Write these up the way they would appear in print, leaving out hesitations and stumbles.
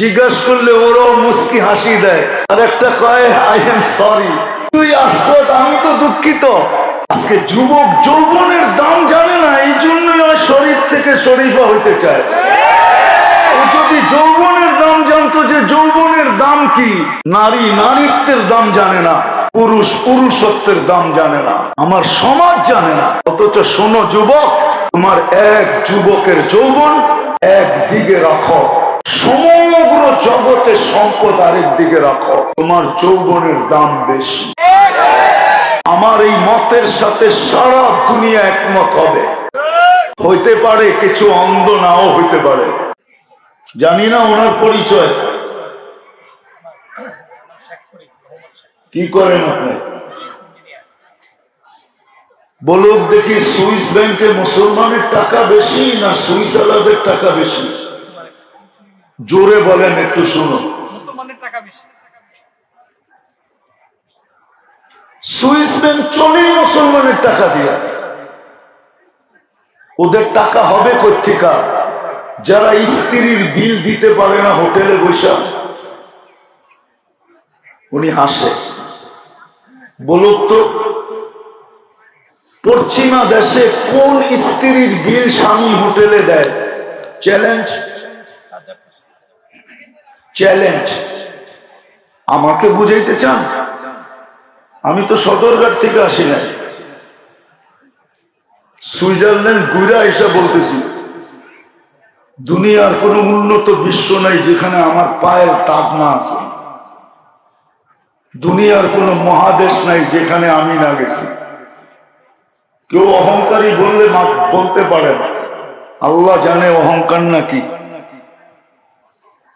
জিজ্ঞাসা করলে ওরাও মুস্কি হাসি দেয়, আর একটা কয় আই এম সরি, তুই আসছো আমি তো দুঃখিত। আজকে যুবক যৌবনের দাম জানে না, এই জন্যই শরীর থেকে শরীফা হইতে চায়। ও যদি যৌবনের দাম জানতো, যে যৌবনের দাম কি, নারী নারীত্বের দাম জানে না, পুরুষ পুরুষত্বের দাম জানে না, আমার সমাজ জানে না। অথচ শোনো যুবক, তোমার এক যুবকের যৌবন একদিকে রাখো, সমগ্র জগতের সম্পদ আরেক দিকে রাখো, তোমার যৌবনের দাম বেশি। আমার এই মতের সাথে সারা দুনিয়া একমত হবে। হইতে পারে কিছু অন্ধ নাও হইতে পারে, জানি না ওনার পরিচয় কি করেন আপনি, বলুক দেখি সুইস ব্যাংকে মুসলমানের টাকা বেশি না সুইস আলাদের টাকা বেশি? জোরে বলেন, একটু শুনো। সুইস ব্যাংক চলেই মুসলমানের টাকা দিয়া। ওদের টাকা হবে কোত্থেকে? যারা স্ত্রীর বিল দিতে পারে না হোটেলে বসে। উনি হাসে। বলুক তো, পশ্চিমা দেশে কোন স্ত্রীর বিল স্বামী হোটেলে দেয়? Challenge challenge. আমাকে বুঝাইতে চান? আমি তো সদরঘাট থেকে আসি না, সুইজারল্যান্ড ঘুরে এসে বলতেছি, দুনিয়ার কোন উন্নত বিশ্ব নাই যেখানে আমার পায়ের তাপ না আছে। দুনিয়ার কোন মহাদেশ নাই যেখানে আমি না গেছি। কেউ অহংকারী বললে বলতে পারেন, আল্লাহ জানে অহংকার নাকি।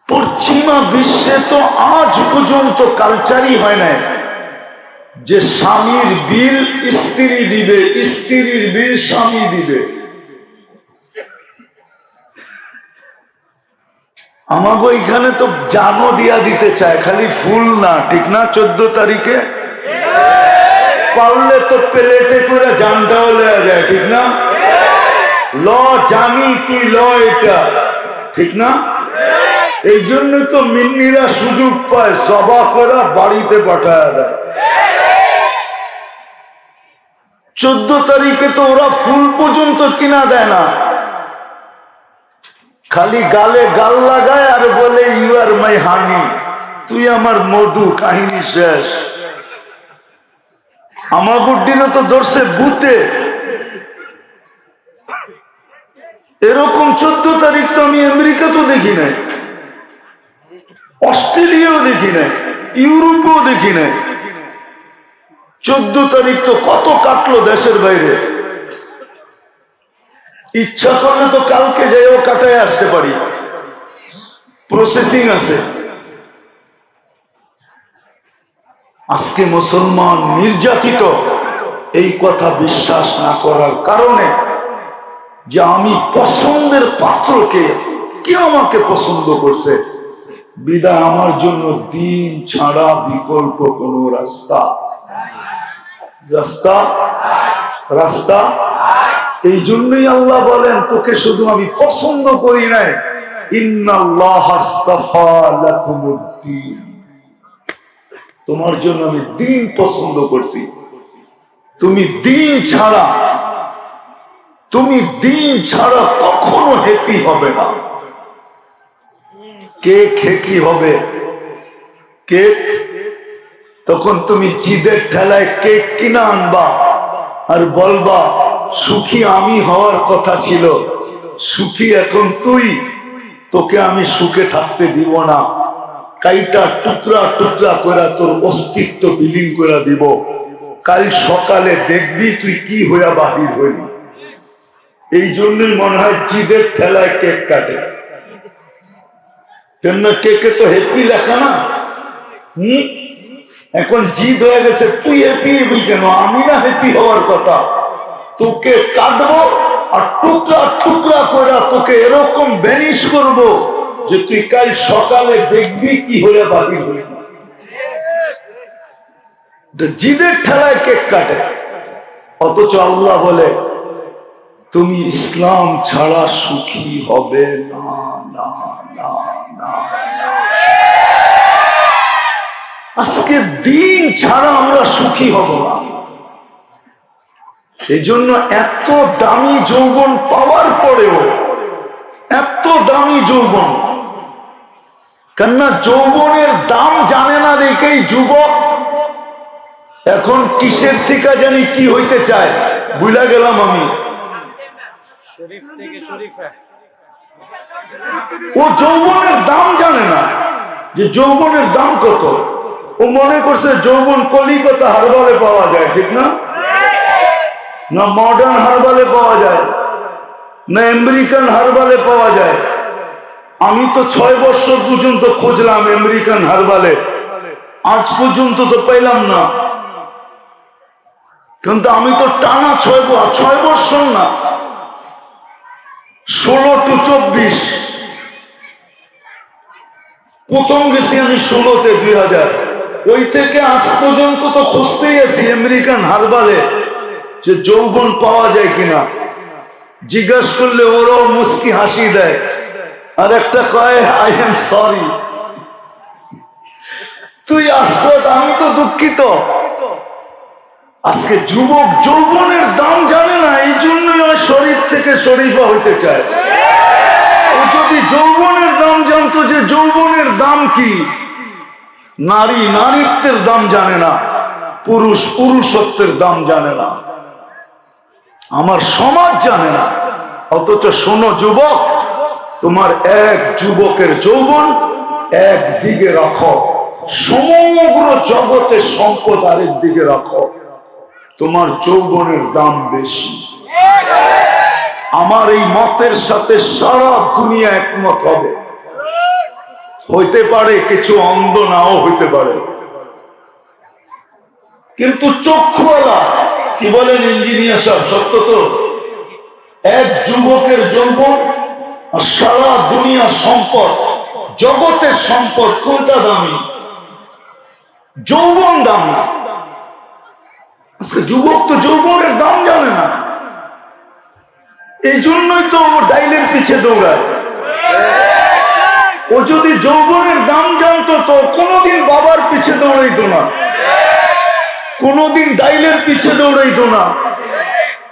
পশ্চিমা বিশ্বে তো আজ পর্যন্ত কালচারই হয় না যে স্বামীর বিল স্ত্রী দিবে, স্ত্রীর বিল স্বামী দিবে। আমাকে এখানে তো জানো দিয়া দিতে চায়, খালি ফুল না, ঠিক না? 14 তারিখে পারলে তো প্লেটে করে জানটাও লেয়া যায়, ঠিক না? ল জানি তুই ল, এটা ঠিক না? এই জন্য তো মিন্নিরা সুযোগ পায়, জবা করে বাড়িতে পাঠায় দেয়। 14 তারিখে তো ওরা ফুল পর্যন্ত কিনা দেয় না, খালি গালে গাল লাগায় আর বলে ইউ আর মাই হানি, তুই আমার মধু, কাহিনী শেষ। আমার বুদ্ধিনে তো ধরছে ভূতে। এরকম 14 তারিখ তো আমি আমেরিকা তো দেখি নাই, অস্ট্রেলিয়াও দেখি নাই, ইউরোপেও দেখি নাই। 14 তারিখ তো কত কাটলো দেশের বাইরে। ইচ্ছা করলে তো কালকে যাইও কাটায় আসতে পারি, প্রসেসিং আছে। আজকে মুসলমান নির্যাতিত, এই কথা বিশ্বাস না করার কারণে যে আমি পছন্দের পাত্রকে কে আমাকে পছন্দ করছে, বিদায় আমার জন্য দিন ছাড়া বিকল্প কোন রাস্তা রাস্তা রাস্তা এই জন্যই আল্লাহ বলেন, তোকে শুধু আমি পছন্দ করি নাই, ইন্নাল্লাহ আস্তাফা লাকুমুদ্দীন, তোমার জন্য আমি দিন পছন্দ করছি। তুমি দিন ছাড়া কখনো হ্যাপি হবে না। কেক হ্যাপি হবে, কেক তখন তুমি জিদের ঠেলায় কেক কিনা আনবা আর বলবা সুখী আমি হওয়ার কথা ছিল, সুখী এখন তুই, তোকে আমি সুখে থাকতে দিব না, কাইটা টুকরা টুকরা করে তোর অস্তিত্ব বিলীন করে দিব। কাল সকালে দেখবি তুই কি হইয়া বাহির হইলি। এই জন্যই মনে হয় জিদের ঠেলায় কেক কাটে। কেন কেকে তো হ্যাপি লেখা না। এখন জিদ হয়ে গেছে, তুই হ্যাপি হবি কেন? আমি না হ্যাপি হওয়ার কথা, তোকে কাটবো আর টুকরা টুকরা করে তোকে এরকম ব্যানিশ করব যে তুই কাল সকালে দেখবি কি হয়ে বাহির হইলি। জিদের ঠেলায় কেক কাটে। অথচ আল্লাহ বলে তুমি ইসলাম ছাড়া সুখী হবে না, না, না, না, না। আজকে দিন ছাড়া আমরা সুখী হব না। এই জন্য এত দামি যৌবন পাওয়ার পরেও, এত দামি যৌবন, কেননা যৌবনের দাম জানে না দেখেই যুবক এখন কিসের থেকে জানি কি হইতে চায়, বুঝলা গেলাম আমি। ও যৌবনের দাম জানে না, যে যৌবনের দাম কত। ও মনে করছে যৌবন কলিকাতা হারবালে পাওয়া যায়, ঠিক না? না মডার্ন হারবালে পাওয়া যায়, না আমেরিকান হারবালে পাওয়া যায়। আমি তো 6 বছর পর্যন্ত খুঁজলাম আমেরিকান হারবালে, আজ পর্যন্ত তো পেলাম না। কিন্তু আমি তো টানা 6 বছর না, 16 to 24, প্রথম গেছি আমি 16-তে 2000, ওই থেকে আজ পর্যন্ত তো খুঁজতেই আছি আমেরিকান হারবালে যে যৌবন পাওয়া যায় কিনা। জিজ্ঞাসা করলে ওরাও মুস্কি হাসি দেয়, আর একটা কয় আই এম সরি। তুই আসছ, আমি তো দুঃখিত। আজকে যুবক যৌবনের দাম জানে না, এই জন্যই ওই শরীর থেকে শরীফা হইতে চায়। ও যদি যৌবনের দাম জানতো, যে যৌবনের দাম কি, নারী নারীত্বের দাম জানে না, পুরুষ পুরুষত্বের দাম জানে না, আমার সমাজ জানে না। অথচ শোনো যুবক, তোমার এক যুবকের যৌবন একদিকে রাখো, সমগ্র জগতের সম্পদ আরেক দিকে রাখো, তোমার যৌবনের দাম বেশি। আমার এই মতের সাথে সারা দুনিয়া একমত হবে। হইতে পারে কিছু অন্ধ নাও হইতে পারে, কিন্তু চক্ষুওয়ালা কি বলেন ইঞ্জিনিয়ার সাহেব, সত্য তো? এক যুবকের যৌবন আর সারা দুনিয়া সম্পদ, জগতের সম্পদ, কোনটা দামি? যৌবন দামি। আজকে যুবক তো যৌবনের দাম জানে না, এই জন্যই তো ও ডাইলের পিছে দৌড়ায়। ও যদি যৌবনের দাম জানতো তো কোনোদিন বাবার পিছে দৌড়াইতো না, কোনোদিন ডাইলের পিছে দৌড়াইতো না,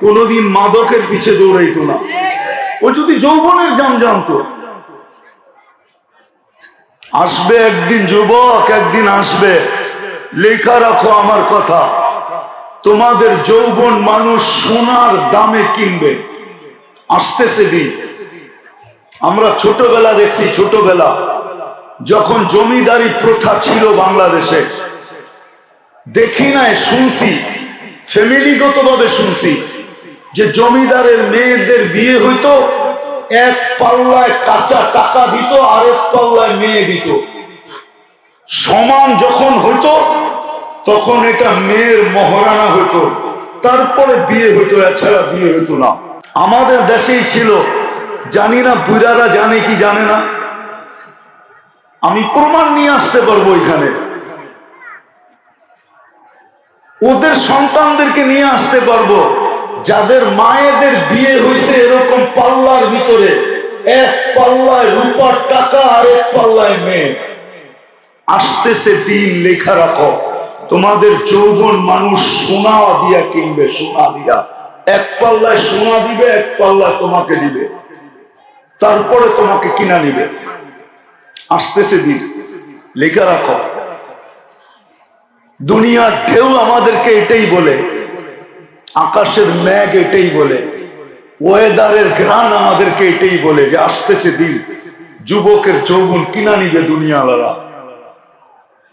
কোনোদিন মাদকের পিছে দৌড়াইতো না। ও যদি যৌবনের দাম জানতো। আসবে একদিন যুবক, একদিন আসবে, লেখা রাখো আমার কথা, তোমাদের যৌবন মানুষ সোনার দামে কিনবে। আসতেছে দিন। আমরা ছোটবেলা দেখছি, ছোটবেলা যখন জমিদারি প্রথা ছিল বাংলাদেশে, দেখি নাই, শুনছি, ফ্যামিলিগতভাবে শুনছি, যে জমিদারের মেয়েদের বিয়ে হইতো, এক পাল্লায় কাঁচা টাকা দিত, আরেক পাল্লায় মেয়ে দিত। সমান যখন হইতো তখন এটা মেয়ের মহারানা হইতো, তারপরে বিয়ে হইতো, এছাড়া বিয়ে হইতো না। আমাদের দেশেই ছিল, জানি না বুড়ারা জানে কি জানে না, আমি প্রমাণ নিয়ে আসতে পারবো এখানে। ওদের সন্তানদেরকে নিয়ে আসতে পারবো, যাদের মায়েদের বিয়ে হয়েছে এরকম পাল্লার ভিতরে, এক পাল্লায় রূপার টাকা আর এক পাল্লায় মেয়ে। আসতেছে দিন, লেখা রাখো, তোমাদের যৌবন মানুষ সোনা দিয়া কিনবে, সোনা দিয়া। এক পাল্লায় সোনা দিবে, এক পাল্লায় তোমাকে দিবে, তারপরে তোমাকে কিনা নিবে। আসতেছে দিন, লেখা রাখো। দুনিয়ার ঢেউ আমাদেরকে এটাই বলে, আকাশের মেঘ এটাই বলে, ওয়েদারের ঘ্রাণ আমাদেরকে এটাই বলে, যে আসতেছে দিন, যুবকের যৌবন কিনা নিবে দুনিয়াওয়ালারা,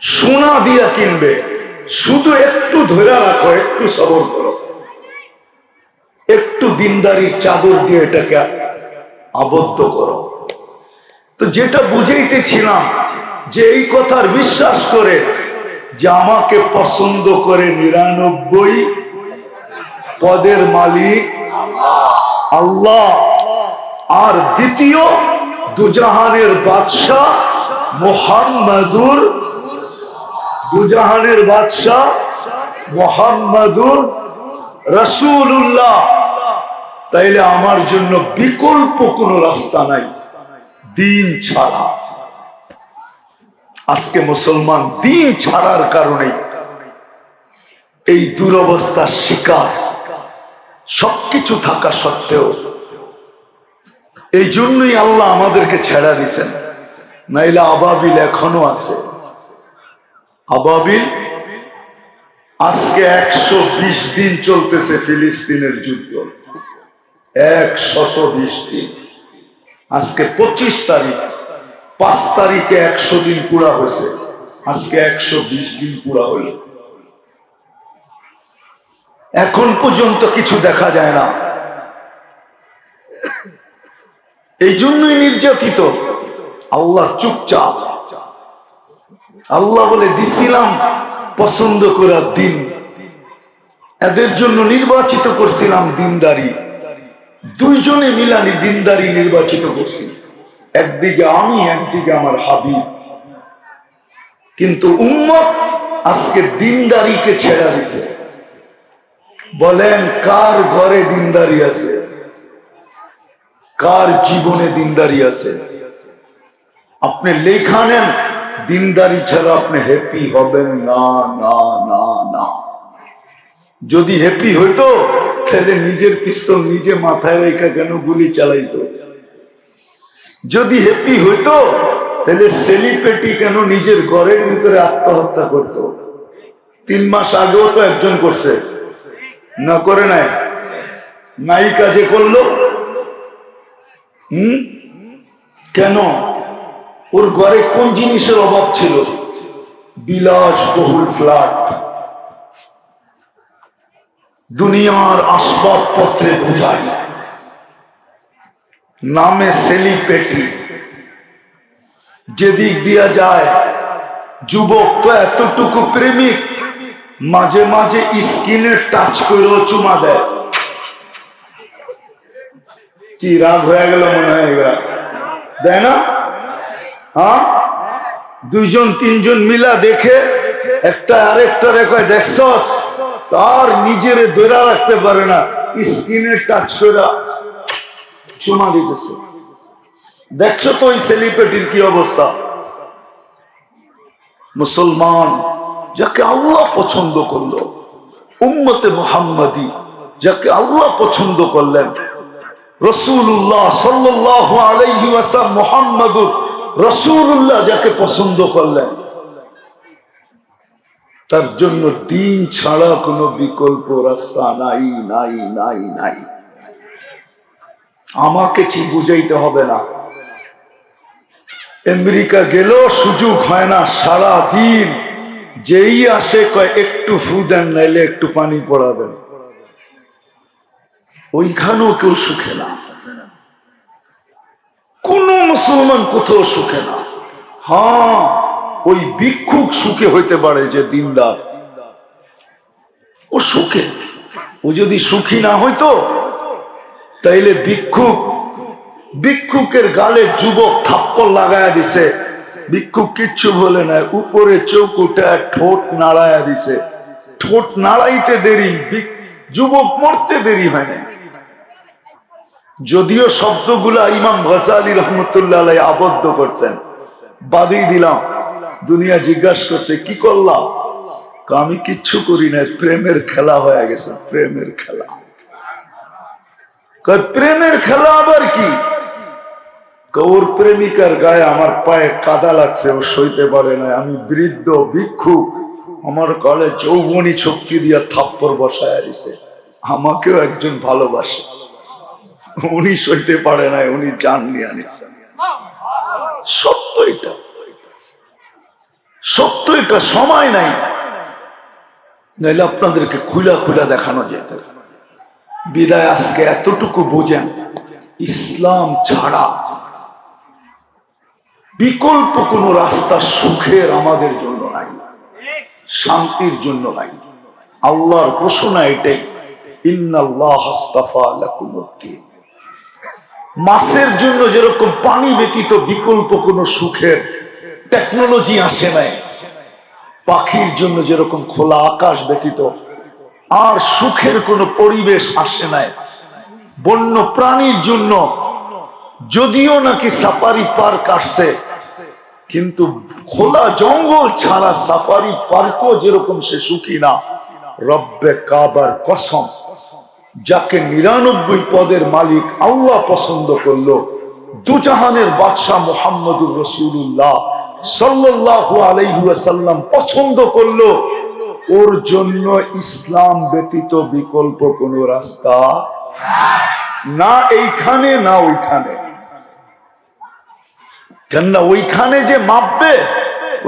সোনা দিয়া কিনবে। শুধু একটু ধরে রাখো, একটু সবর করো, একটু দিনদারির চাদর দিয়ে এটাকে আবদ্ধ করো। তো যেটা বুঝাইতেছিলাম, যে এই কথার বিশ্বাস করে যে আমাকে পছন্দ করে 99 পদের মালিক আল্লাহ, আর দ্বিতীয় দুজাহানের বাদশাহ মুহাম্মাদুর, দুজাহানের বাদশাহ মুহাম্মাদুর রাসূলুল্লাহ, তাইলে আমার জন্য বিকল্প কোনো রাস্তা নাই দিন ছাড়া। আজকে মুসলমান দিন ছাড়ার কারণে এই দুরবস্থার শিকার, সবকিছু থাকা সত্ত্বেও। এই জন্যই আল্লাহ আমাদেরকে ছেড়া দিয়েছেন, নাইলে আবাবিল এখনো আছে। আবাবিল আজকে 120 দিন চলতেছে ফিলিস্তিনের যুদ্ধ, 120 দিন। আজকে 25 তারিখ, 5 তারিখে 100 দিন পুরা হয়েছে, আজকে 120 দিন পুরা হইল। এখন পর্যন্ত কিছু দেখা যায় না। এই জন্যই নির্যাতিত। আল্লাহ চুপচাপ। আল্লাহ বলে দিছিলাম পছন্দ করার দিন, এদের জন্য নির্বাচিত করছিলাম দিনদারি। দুইজনে মিলানি দিনদারি নির্বাচিত করছি, একদিকে আমি, একদিকে আমার হাবিব। কিন্তু উম্মত আজকে দিনদারিকে ছেড়ে দিছে। বলেন কার ঘরে দিনদারি আছে? কার জীবনে দিনদারি আছে? আপনি লেখা নেন, দিনদারি ছাড়া আপনি হ্যাপি হবেন না, না, না, না। যদি হ্যাপি হইতো তাহলে নিজের পিস্তল নিজে মাথায় রেখা কেন গুলি চালাইতো? যদি হ্যাপি হইতো তাহলে সেলিব্রিটি কেন নিজের ঘরের ভিতরে আত্মহত্যা করত? 3 মাস আগেও তো একজন করছে, না করে নাই? নায়িকা যে করলো, কেন? ওর ঘরে কোন জিনিসের অভাব ছিল? বিলাসবহুল ফ্ল্যাট, দুনিয়ার আসবাবপত্রে বোঝায়, নামে সেলিব্রিটি। যেদিক দিয়া যায়, যুবক তো এতটুকু প্রেমিক, মাঝে মাঝে স্কিনে টাচ করেও চুমা দেয়। কি রাগ হয়ে গেল মনে হয়, এবার দেয় না? হ্যাঁ, 2জন 3জন মিলা দেখে একটা আরেকটা রেখে দেখছস, তার নিজেরে ধরে রাখতে পারে না, স্কিনে টাচ করে চুমা দিতেছে। দেখছো তো ওই সেলিব্রিটির কি অবস্থা? মুসলমান যাকে আল্লাহ পছন্দ করলো, উম্মতে মুহাম্মাদি যাকে আল্লাহ পছন্দ করলেন, রাসূলুল্লাহ সাল্লাল্লাহু আলাইহি ওয়াসাল্লাম, মুহাম্মাদুর রাসূলুল্লাহ যাকে পছন্দ করলেন, তার জন্য দিন ছাড়া কোনো বিকল্প রাস্তা নাই, নাই, নাই, নাই। আমাকে কি বুঝাইতে হবে না। আমেরিকা গেলেও সুযোগ হয় না, সারা দিন যেই আসে কয় একটু ফু দেন, নাইলে একটু পানি পড়াবেন। ওইখানেও কেউ সুখে না, কোন মুসলমান কোথাও সুখে না। হ্যাঁ, ওই ভিক্ষুক সুখে হইতে পারে যে দিনদার, ও সুখে। ও যদি সুখী না হইতো তাইলে ভিক্ষুকের গালে যুবক থাপ্পড় লাগায়া দিছে, ভিক্ষুক কিচ্ছু বলে না, উপরে চোখ উঠায় ঠোঁট নাড়ায়া দিছে। ঠোঁট নাড়াইতে দেরি, যুবক মরতে দেরি হয় না। যদিও শব্দগুলা ইমাম গজালি রহমতুল্লাহ আলাইহি আবদ্ধ করছেন, বাদই দিলাম। দুনিয়া জিজ্ঞাসা করছে কি করলাম? আমি কিচ্ছু করি না, প্রেমের খেলা হয়ে গেছে। প্রেমের খেলা, প্রেমের খেলা আবার কি? ওর প্রেমিকার গায়ে আমার পায়ে কাদা লাগছে, ও সইতে পারে না। আমি বৃদ্ধ ভিক্ষুক, আমার গলে যৌবনী শক্তি দিয়া থাপ্পড় বসায় দিছে। আমাকেও একজন ভালোবাসে, উনি সইতে পারে না, উনি জান নিয়ে আনিছেন। সত্য এটা, সত্য এটা। সময় নাই, নাইলে আপনাদেরকে খুলা খুলা দেখানো যেত। বিদায় আজকে এতটুকু বোঝেন, ইসলাম ছাড়া বিকল্প কোন রাস্তা সুখের আমাদের জন্য নাই, শান্তির জন্য নাই। আল্লাহর ঘোষণা এটাই, ইন্নাল্লাহ আস্তাফা লাকুমুদ্দীন। মাছের জন্য যেরকম পানি ব্যতীত বিকল্প কোন সুখের টেকনোলজি আসে নাই, পাখির জন্য যেরকম খোলা আকাশ ব্যতীত আর সুখের কোন পরিবেশ আসে নাই, বন্য প্রাণীর জন্য যদিও নাকি সাফারি পার্ক আসছে, কিন্তু খোলা জঙ্গল ছাড়া সাফারি পার্কও যেরকম সে সুখী না। রব্বে কাবার কসম, যাকে 99 পদের মালিক আল্লাহ পছন্দ করলো, দুজাহানের বাদশাহ মুহাম্মদুর রাসূলুল্লাহ সাল্লাল্লাহু আলাইহি ওয়াসাল্লাম পছন্দ করলো, ওর জন্য ইসলাম ব্যতীত বিকল্প কোন রাস্তা না, এইখানে না ওইখানে। কেননা ওইখানে যে মাপবে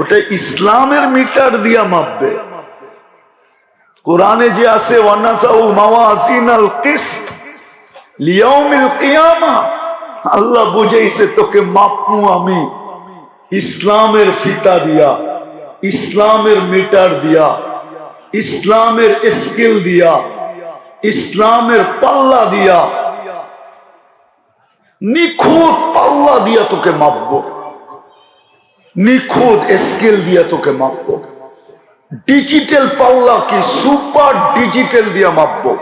ওটা ইসলামের মিটার দিয়া মাপবে। কোরআনে যে আছে ওয়ানাসাউ মাওয়াজিনাল কিসত লিয়াউমিল কিয়ামা, আল্লাহ বুঝাইছে তোকে মাপমু আমি ইসলামের ফিতা দিয়া, ইসলামের মিটার দিয়া, ইসলামের স্কেল দিয়া, ইসলামের পাল্লা দিয়া, নিখুঁত পাল্লা দিয়া তোকে মাপবো, নিখুঁত স্কেল দিয়া তোকে মাপবো। ডিজিটাল পাল্লা কি সুপার ডিজিটাল দিয়া মাপবো,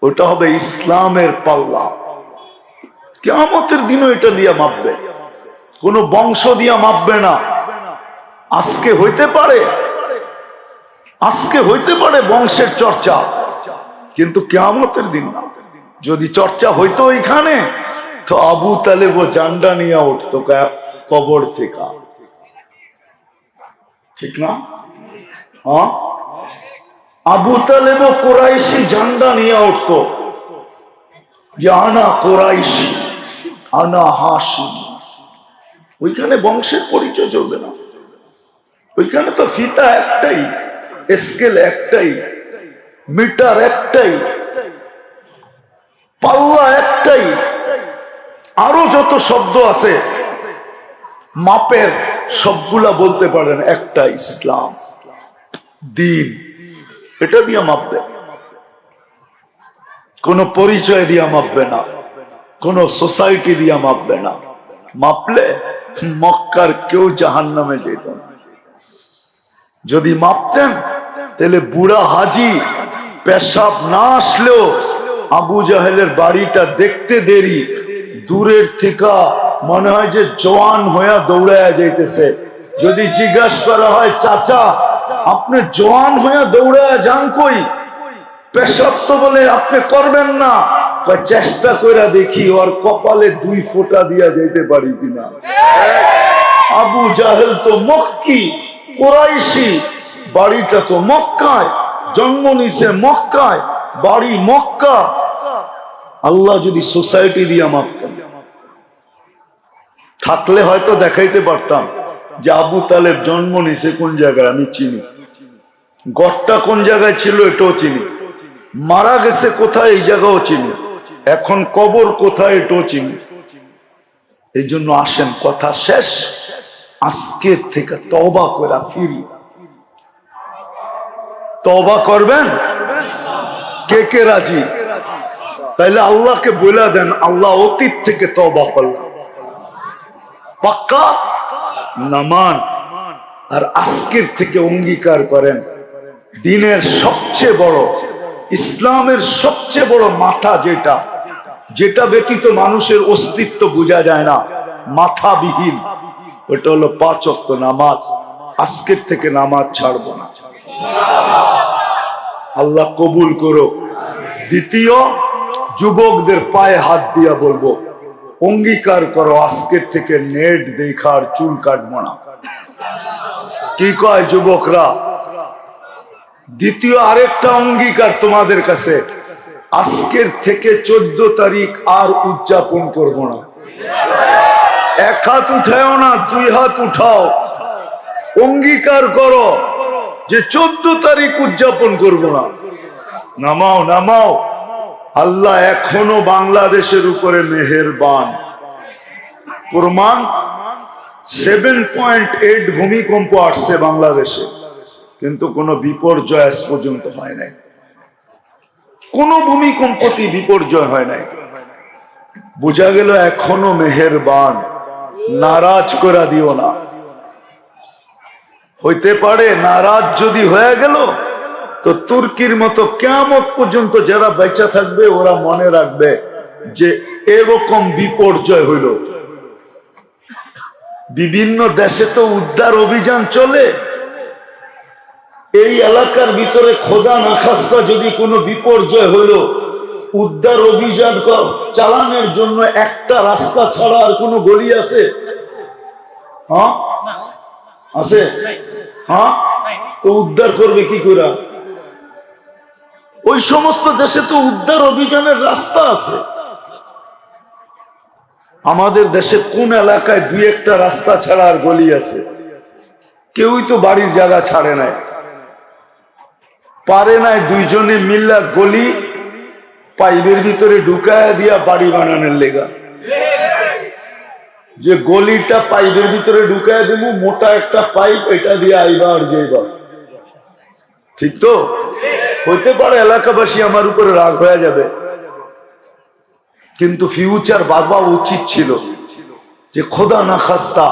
ওটা হবে ইসলামের পাল্লা। কিয়ামতের দিনও এটা দিয়া মাপবে, কোন বংশ দিয়া মাপবে না। আজকে হইতে পারে, আজকে হইতে পারে বংশের চর্চা, কিন্তু কিয়ামতের দিন না। যদি চর্চা হইতো এখানে, তো আবু তালেব জান্ডা নিয়ে উঠতো কবর থেকে, ঠিক না? হ্যাঁ, আবু তালেব কোরাইশি ঝান্ডা নিয়ে উঠতো যে আনা কোরাইশি আনা হাশিম। ওইখানে বংশের পরিচয় চলবে না, ওইখানে তো ফিতা একটাই, স্কেল একটাই, মিটার একটাই, পাল্লা একটাই, আরো যত শব্দ আছে মাপের সবগুলা বলতে পারেন একটা ইসলাম দিন, এটা দিয়ে মাপবে। কোন পরিচয় দিয়া মাপবে না, কোন সোসাইটি দিয়া মাপবে না। মাপলে মক্কার কেউ জাহান্নামে যেত না। যদি মাপতেন তাহলে বুড়া হাজি পেশাব না আসলেও আবু জাহেলের বাড়িটা দেখতে দেরি, দূরের থেকে মনে হয় যে জওয়ান হইয়া দৌড়াইয়া যাইতেছে। যদি জিজ্ঞাসা করা হয় চাচা আপনি জওয়ান হইয়া দৌড়াইয়া যান কই, পেশাব তো বলে আপনি করবেন না, চেষ্টা করে দেখি ওর কপালে 2 ফোঁটা দিয়া যাইতে পারি কিনা। আবু জাহেল তো মক্কি কুরাইশি, বাড়িটা তো মক্কায়, জন্ম নিছে মক্কায়, বাড়ি মক্কা। আল্লাহ যদি সোসাইটি দিয়া মাপতেন, থাকলে হয়তো দেখাইতে পারতাম যে আবু তালেব জন্ম নিছে কোন জায়গায় আমি চিনি, গড়টা কোন জায়গায় ছিল এটাও চিনি, মারা গেছে কোথায় এই জায়গাও চিনি, এখন কবর কোথায় এটাও চিনি। এই জন্য আসেন, কথা শেষ, আজকের থেকে তওবা করে ফিরি। তওবা করবেন? কে কে রাজি? তাইলে আল্লাহকে বলে দেন, আল্লাহ অতীত থেকে তওবা করলাম, পাক্কা নামান। আর আজকের থেকে অঙ্গীকার করেন দিনের সবচেয়ে বড়, ইসলামের সবচেয়ে বড় মাথা যেটা, যেটা ব্যতীত মানুষের অস্তিত্ব বোঝা যায় না, মাথাবিহীন, ওটা হলো 5 ওয়াক্ত নামাজ। আজকের থেকে নামাজ ছাড়বো না, আল্লাহ কবুল করো। দ্বিতীয়, যুবকদের পায়ে হাত দিয়া বলবো, অঙ্গীকার করো আজকের থেকে নেট দেখার চুল কাটবো না। কি কয় যুবকরা? দ্বিতীয় আরেকটা অঙ্গীকার তোমাদের কাছে, আজকের থেকে 14 তারিখ আর উদযাপন করব না। 1 হাত উঠাও না, 2 হাত উঠাও, অঙ্গীকার করো যে 14 তারিখ উদযাপন করব না। নামাও নামাও। আল্লাহ এখনো বাংলাদেশের উপরে মেহেরবান। প্রমাণ, 7.8 ভূমিকম্প আসছে বাংলাদেশে, কিন্তু কোনো বিপর্যয় আজ পর্যন্ত হয় নাই, কোনো ভূমিকম্পটি বিপর্যয় হয় নাই। বোঝা গেল এখনো মেহেরবান, নারাজ করে দিও না। হইতে পারে নারাজ যদি হয়ে গেল তো তুর্কির মতো কিয়ামত পর্যন্ত যারা বেঁচে থাকবে ওরা মনে রাখবে যে এরকম বিপর্যয় হইল। বিভিন্ন দেশে তো উদ্ধার অভিযান চলে। এই এলাকার ভিতরে খোদা না খাস্তা যদি কোনো বিপর্যয় হলো, উদ্ধার অভিযান চালানোর জন্য একটা রাস্তা ছাড়া আর কোনো গলি আছে? হ্যাঁ আছে? হ্যাঁ, তো উদ্ধার করবে কি করে? ওই সমস্ত দেশে তো উদ্ধার অভিযানের রাস্তা আছে। আমাদের দেশে কোন এলাকায় দুই একটা রাস্তা ছাড়া আর গলি আছে? কেউই তো বাড়ির জায়গা ছাড়ে নাই, পারে নাই দুইজনে মিল্লা গলি পাইপের ভিতরে ঢুকায় দিয়া বাড়ি বানানোর লেগা। যে গলিটা পাইপের ভিতরে ঢুকায় দেবো, মোটা একটা পাইপ, এটা দিয়ে আইবা আর যাইবা। ঠিক তো? হইতে পারে এলাকাবাসী আমার উপরে রাগ হয়ে যাবে, কিন্তু ফিউচার বাবা উচিত ছিল যে খোদা না খাস্তা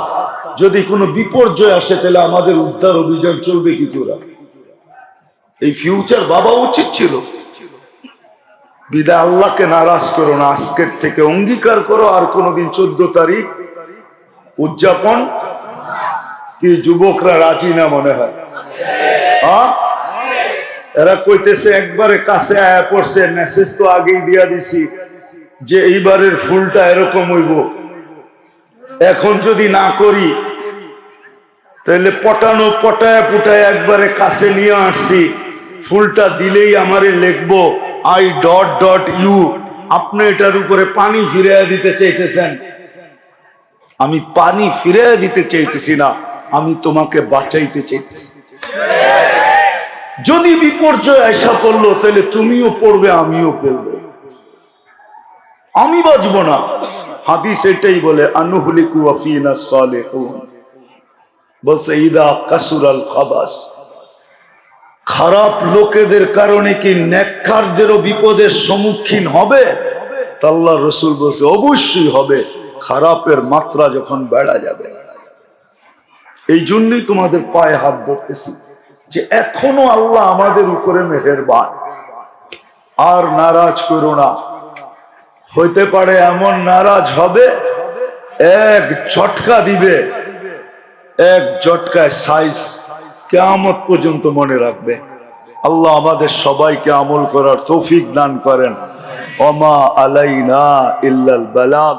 যদি কোনো বিপর্যয় আসে তাহলে আমাদের উদ্ধার অভিযান চলবে কি করে, এই ফিউচার বাবা উচিত ছিল। বিদায় আল্লাহকে নারাজ করো না, আজকের থেকে অঙ্গীকার করো আর কোনদিন 14 তারিখ উদযাপন। কি যুবকরা রাজি না মনে হয়? হ্যাঁ, এরা কইতেছে একবারে কাছে আয়া পড়ছে, মেসেজ তো আগেই দিয়া দিছি যে এইবারের ফুলটা এরকম হইব, এখন যদি না করি তাহলে পটানো পটায় পুটায় একবারে কাছে নিয়ে আসছি, ফুলটা দিলেই আমারে লিখবো I.U। আপনি এটার উপরে পানি ফিরিয়ে দিতে চাইতেছেন, আমি পানি ফিরিয়ে দিতে চাইতেছি না, আমি তোমাকে বাঁচাইতে চাইতেছি। যদি বিপর্যয় আশা করলো তাহলে তুমিও পড়বে, আমিও পড়বো, আমি বাঁচবো না। হাদিস এটাই বলে, আনুহলিকু ওয়াফিনা সালিহুন, বলছে ইদা কাসুরাল খাবাস, খারাপ লোকেদের কারণে কি নেককারদেরও বিপদের সম্মুখীন হবে? আল্লাহর রাসূল বলছে অবশ্যই হবে, খারাপের মাত্রা যখন বেড়া যাবে। এই জন্যই তোমাদের পায়ে হাত ধরতেছি যে এখনো আল্লাহ আমাদের উপরে মেহেরবান, আর নারাজ করো না। হইতে পারে এমন নারাজ হবে, এক ঝটকা দিবে, এক ঝটকায় সাইজ কিয়ামত পর্যন্ত মনে রাখবে। আল্লাহ আমাদের সবাইকে আমল করার তৌফিক দান করেন। ওমা আলাইনা ইল্লাল বালাগ।